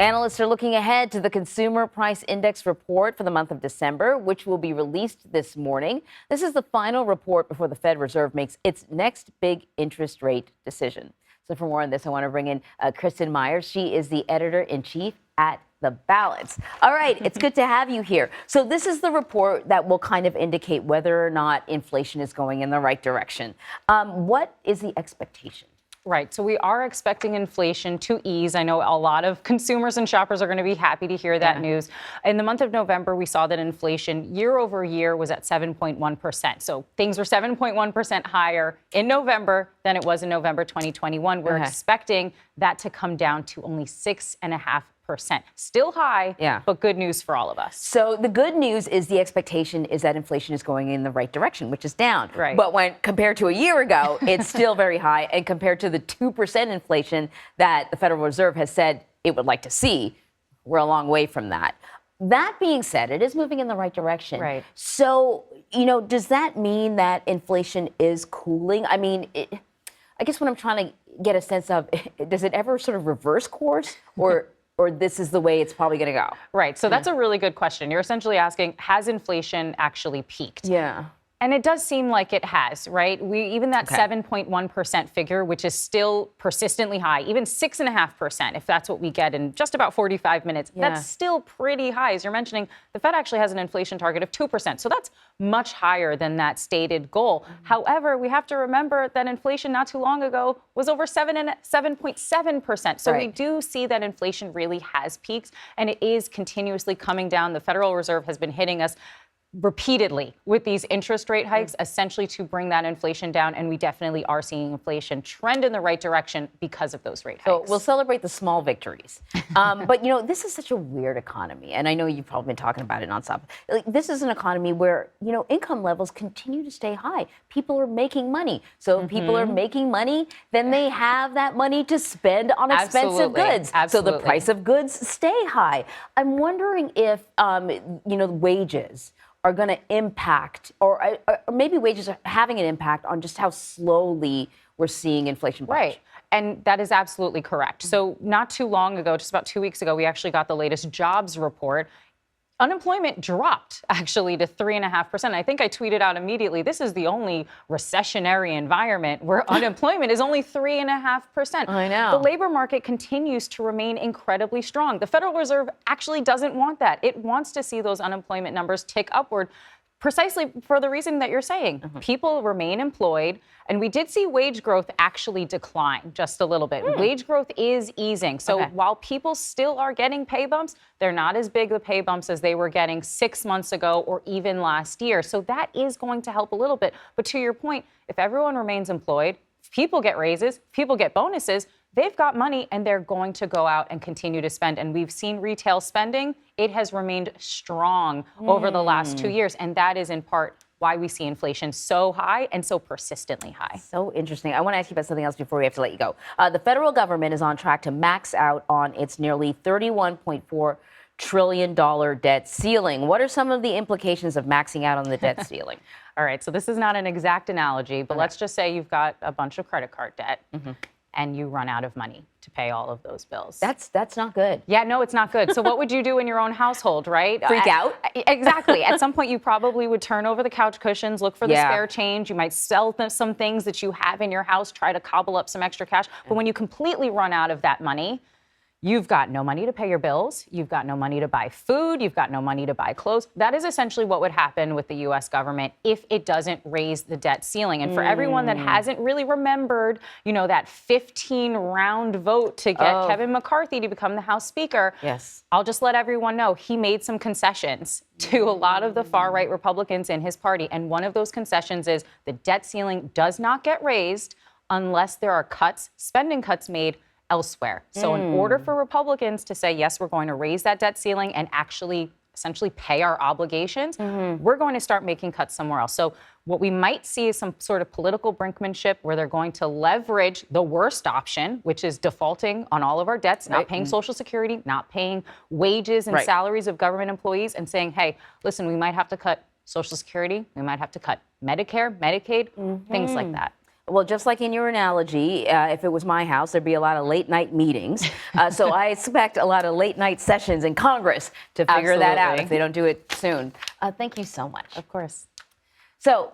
Analysts are looking ahead to the Consumer Price Index report for the month of December, which will be released this morning. This is the final report before the Fed Reserve makes its next big interest rate decision. So for more on this, I want to bring in Kristin Myers. She is the editor-in-chief at The Balance. All right, it's good to have you here. So this is the report that will kind of indicate whether or not inflation is going in the right direction. What is the expectation? Right. So we are expecting inflation to ease. I know a lot of consumers and shoppers are going to be happy to hear that news. In the month of November, we saw that inflation year over year was at 7.1%. So things were 7.1% higher in November than it was in November 2021. We're expecting that to come down to only 6.5%. Still high, but good news for all of us. So the good news is the expectation is that inflation is going in the right direction, which is down. Right. But when compared to a year ago, it's still very high. And compared to the 2% inflation that the Federal Reserve has said it would like to see, we're a long way from that. That being said, it is moving in the right direction. Right. So, does that mean that inflation is cooling? I mean, I guess what I'm trying to get a sense of, does it ever sort of reverse course or this is the way it's probably going to go? Right. So that's a really good question. You're essentially asking, has inflation actually peaked? Yeah. And it does seem like it has, right? Even that 7.1% figure, which is still persistently high, even 6.5%, if that's what we get in just about 45 minutes, that's still pretty high. As you're mentioning, the Fed actually has an inflation target of 2%. So that's much higher than that stated goal. However, we have to remember that inflation not too long ago was over 7.7%. So we do see that inflation really has peaked, and it is continuously coming down. The Federal Reserve has been hitting us repeatedly with these interest rate hikes, essentially to bring that inflation down. And we definitely are seeing inflation trend in the right direction because of those rate hikes. So we'll celebrate the small victories. But, this is such a weird economy. And I know you've probably been talking about it nonstop. This is an economy where, income levels continue to stay high. People are making money. So if people are making money, then they have that money to spend on expensive goods. So the price of goods stay high. I'm wondering if, wages are going to impact, or maybe wages are having an impact on just how slowly we're seeing inflation budge. Right. And that is absolutely correct. So not too long ago, just about 2 weeks ago, we actually got the latest jobs report. Unemployment dropped actually to 3.5%. I think I tweeted out immediately, this is the only recessionary environment where unemployment is only 3.5%. I know. The labor market continues to remain incredibly strong. The Federal Reserve actually doesn't want that. It wants to see those unemployment numbers tick upward, precisely for the reason that you're saying. People remain employed, and we did see wage growth actually decline just a little bit. Wage growth is easing. So while people still are getting pay bumps, they're not as big the pay bumps as they were getting 6 months ago or even last year. So that is going to help a little bit. But to your point, if everyone remains employed, if people get raises, people get bonuses, they've got money and they're going to go out and continue to spend. And we've seen retail spending. It has remained strong over the last 2 years. And that is in part why we see inflation so high and so persistently high. So interesting. I want to ask you about something else before we have to let you go. The federal government is on track to max out on its nearly $31.4 trillion debt ceiling. What are some of the implications of maxing out on the debt ceiling? All right. So this is not an exact analogy, but let's just say you've got a bunch of credit card debt. And you run out of money to pay all of those bills. That's not good. Yeah, no, it's not good. So what would you do in your own household, right? Freak out? Exactly. At some point, you probably would turn over the couch cushions, look for the spare change. You might sell some things that you have in your house, try to cobble up some extra cash. But when you completely run out of that money, you've got no money to pay your bills. You've got no money to buy food. You've got no money to buy clothes. That is essentially what would happen with the U.S. government if it doesn't raise the debt ceiling. And for everyone that hasn't really remembered, that 15-round vote to get Kevin McCarthy to become the House Speaker, I'll just let everyone know he made some concessions to a lot of the far-right Republicans in his party. And one of those concessions is the debt ceiling does not get raised unless there are spending cuts made elsewhere. So in order for Republicans to say, yes, we're going to raise that debt ceiling and actually essentially pay our obligations, we're going to start making cuts somewhere else. So what we might see is some sort of political brinkmanship where they're going to leverage the worst option, which is defaulting on all of our debts, not paying Social Security, not paying wages and salaries of government employees, and saying, hey, listen, we might have to cut Social Security, we might have to cut Medicare, Medicaid, things like that. Well, just like in your analogy, if it was my house, there'd be a lot of late night meetings. So I expect a lot of late night sessions in Congress to figure that out Absolutely. if they don't do it soon. Thank you so much. Of course. So